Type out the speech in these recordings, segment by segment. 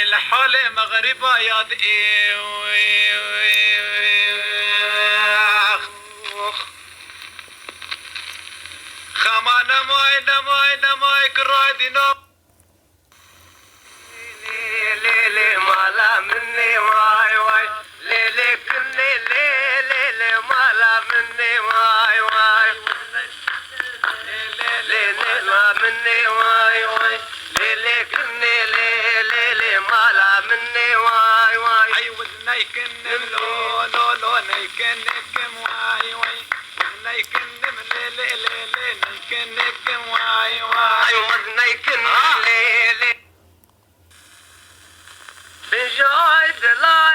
الحالة مغربة يا خمان ماي نماي نماي كرادينا ليلي مالا مني واي واي ليلي كني ليلي مالا مني واي واي ليلي ما مني واي واي ليلي كني ليلي مالا مني واي واي عيوز نيكن لو لو لو نيكن كم واي واي نيكن ليلي نيكن كم واي واي عيوز نيكن ليلي بجايد لا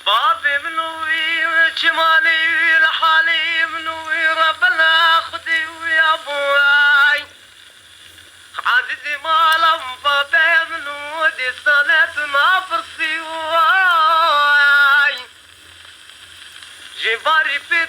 بابي منوي جمالي لحالي منوي ربنا خدي ويا ابوي عزيزي مالم بابي منودي سنة ما فرسي واي جباري في